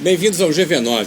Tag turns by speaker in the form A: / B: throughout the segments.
A: Bem-vindos ao GV9.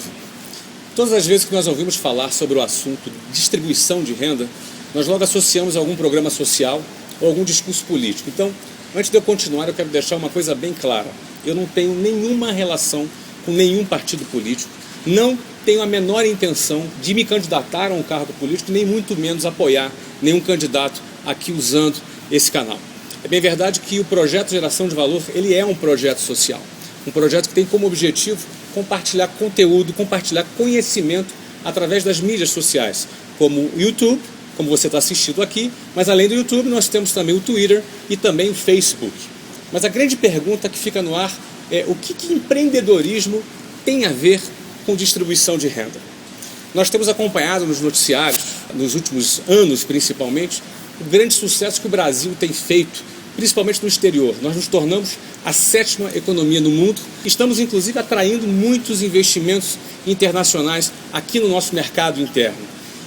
A: Todas as vezes que nós ouvimos falar sobre o assunto distribuição de renda, nós logo associamos a algum programa social ou algum discurso político. Então, antes de eu continuar, eu quero deixar uma coisa bem clara. Eu não tenho nenhuma relação com nenhum partido político, não tenho a menor intenção de me candidatar a um cargo político, nem muito menos apoiar nenhum candidato aqui usando esse canal. É bem verdade que o projeto Geração de Valor, ele é um projeto social. Um projeto que tem como objetivo compartilhar conteúdo, compartilhar conhecimento através das mídias sociais, como o YouTube, como você está assistindo aqui, mas além do YouTube nós temos também o Twitter e também o Facebook. Mas a grande pergunta que fica no ar é o que empreendedorismo tem a ver com distribuição de renda? Nós temos acompanhado nos noticiários, nos últimos anos principalmente, o grande sucesso que o Brasil tem feito, principalmente no exterior. Nós nos tornamos a 7ª economia no mundo. Estamos, inclusive, atraindo muitos investimentos internacionais aqui no nosso mercado interno.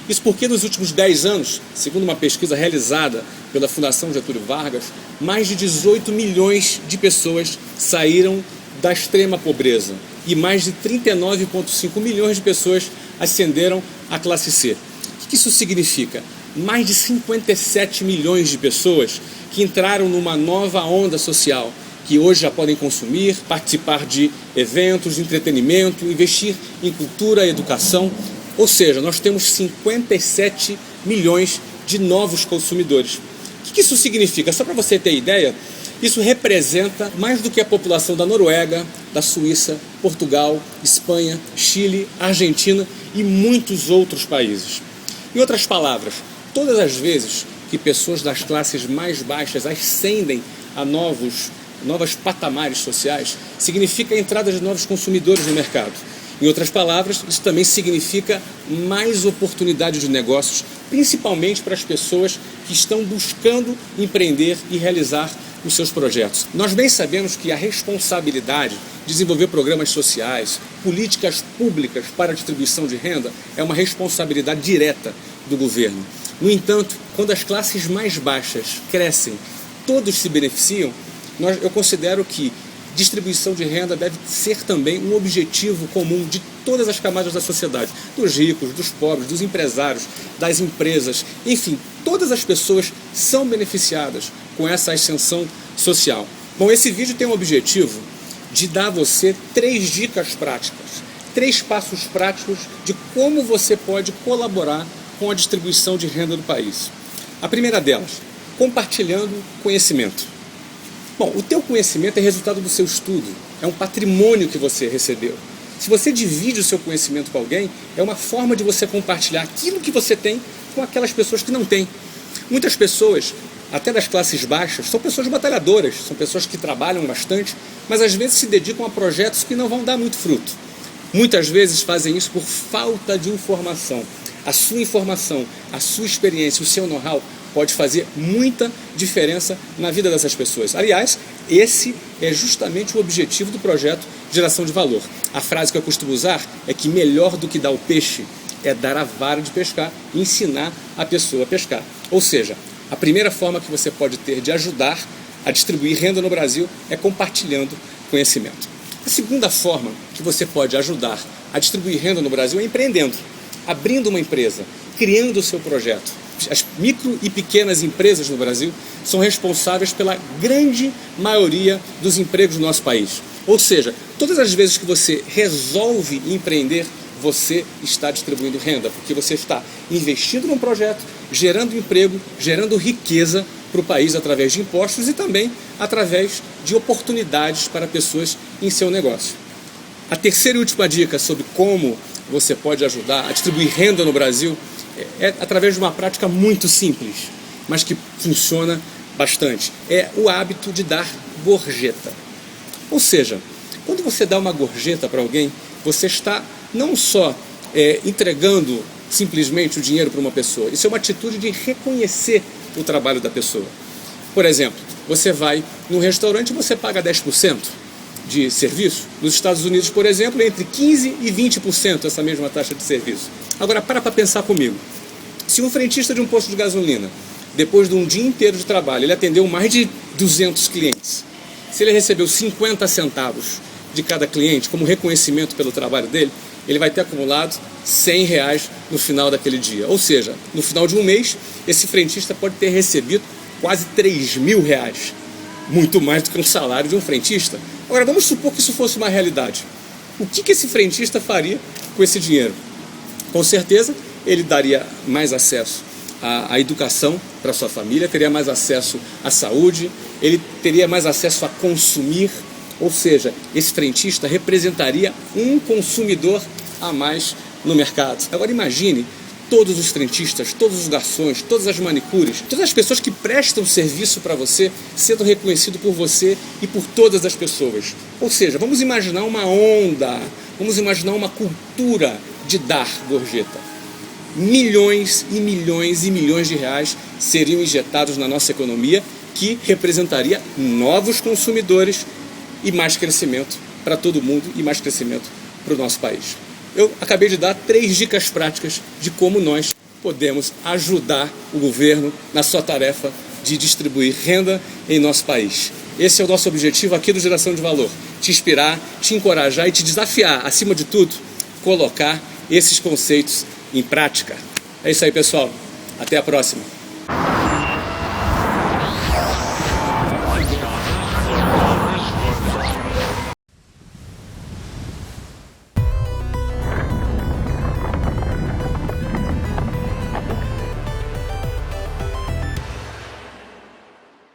A: Isso porque nos últimos 10 anos, segundo uma pesquisa realizada pela Fundação Getúlio Vargas, mais de 18 milhões de pessoas saíram da extrema pobreza e mais de 39,5 milhões de pessoas ascenderam à classe C. O que isso significa? Mais de 57 milhões de pessoas que entraram numa nova onda social, que hoje já podem consumir, participar de eventos, de entretenimento, investir em cultura e educação. Ou seja, nós temos 57 milhões de novos consumidores. O que isso significa? Só para você ter ideia, isso representa mais do que a população da Noruega, da Suíça, Portugal, Espanha, Chile, Argentina e muitos outros países. Em outras palavras, todas as vezes que pessoas das classes mais baixas ascendem a novos patamares sociais, significa a entrada de novos consumidores no mercado. Em outras palavras, isso também significa mais oportunidades de negócios, principalmente para as pessoas que estão buscando empreender e realizar os seus projetos. Nós bem sabemos que a responsabilidade de desenvolver programas sociais, políticas públicas para a distribuição de renda, é uma responsabilidade direta do governo. No entanto, quando as classes mais baixas crescem, todos se beneficiam, eu considero que distribuição de renda deve ser também um objetivo comum de todas as camadas da sociedade, dos ricos, dos pobres, dos empresários, das empresas, enfim, todas as pessoas são beneficiadas com essa ascensão social. Bom, esse vídeo tem o objetivo de dar a você 3 dicas práticas, 3 passos práticos de como você pode colaborar com a distribuição de renda do país. A primeira delas, compartilhando conhecimento. Bom, o teu conhecimento é resultado do seu estudo, é um patrimônio que você recebeu. Se você divide o seu conhecimento com alguém, é uma forma de você compartilhar aquilo que você tem com aquelas pessoas que não têm. Muitas pessoas, até das classes baixas, são pessoas batalhadoras, são pessoas que trabalham bastante, mas às vezes se dedicam a projetos que não vão dar muito fruto. Muitas vezes fazem isso por falta de informação. A sua informação, a sua experiência, o seu know-how pode fazer muita diferença na vida dessas pessoas. Aliás, esse é justamente o objetivo do projeto Geração de Valor. A frase que eu costumo usar é que melhor do que dar o peixe é dar a vara de pescar e ensinar a pessoa a pescar. Ou seja, a primeira forma que você pode ter de ajudar a distribuir renda no Brasil é compartilhando conhecimento. A segunda forma que você pode ajudar a distribuir renda no Brasil é empreendendo, abrindo uma empresa, criando o seu projeto. As micro e pequenas empresas no Brasil são responsáveis pela grande maioria dos empregos do nosso país. Ou seja, todas as vezes que você resolve empreender, você está distribuindo renda, porque você está investindo num projeto, gerando emprego, gerando riqueza para o país através de impostos e também através de oportunidades para pessoas em seu negócio. A terceira e última dica sobre como você pode ajudar a distribuir renda no Brasil é através de uma prática muito simples, mas que funciona bastante. É o hábito de dar gorjeta. Ou seja, quando você dá uma gorjeta para alguém, você está não só entregando simplesmente o dinheiro para uma pessoa, isso é uma atitude de reconhecer o trabalho da pessoa. Por exemplo, você vai num restaurante e você paga 10% de serviço. Nos Estados Unidos, por exemplo, é entre 15% e 20% essa mesma taxa de serviço. Agora, para pensar comigo. Se um frentista de um posto de gasolina, depois de um dia inteiro de trabalho, ele atendeu mais de 200 clientes, se ele recebeu 50 centavos de cada cliente, como reconhecimento pelo trabalho dele, ele vai ter acumulado R$100 no final daquele dia. Ou seja, no final de um mês, esse frentista pode ter recebido quase R$3.000. Muito mais do que um salário de um frentista. Agora, vamos supor que isso fosse uma realidade. O que esse frentista faria com esse dinheiro? Com certeza, ele daria mais acesso à educação para sua família, teria mais acesso à saúde, ele teria mais acesso a consumir, ou seja, esse frentista representaria um consumidor a mais no mercado. Agora imagine todos os frentistas, todos os garçons, todas as manicures, todas as pessoas que prestam serviço para você sendo reconhecido por você e por todas as pessoas. Ou seja, vamos imaginar uma onda, vamos imaginar uma cultura de dar gorjeta. Milhões e milhões e milhões de reais seriam injetados na nossa economia, que representaria novos consumidores e mais crescimento para todo mundo e mais crescimento para o nosso país. Eu acabei de dar 3 dicas práticas de como nós podemos ajudar o governo na sua tarefa de distribuir renda em nosso país. Esse é o nosso objetivo aqui do Geração de Valor: te inspirar, te encorajar e te desafiar, acima de tudo, colocar esses conceitos em prática. É isso aí, pessoal. Até a próxima.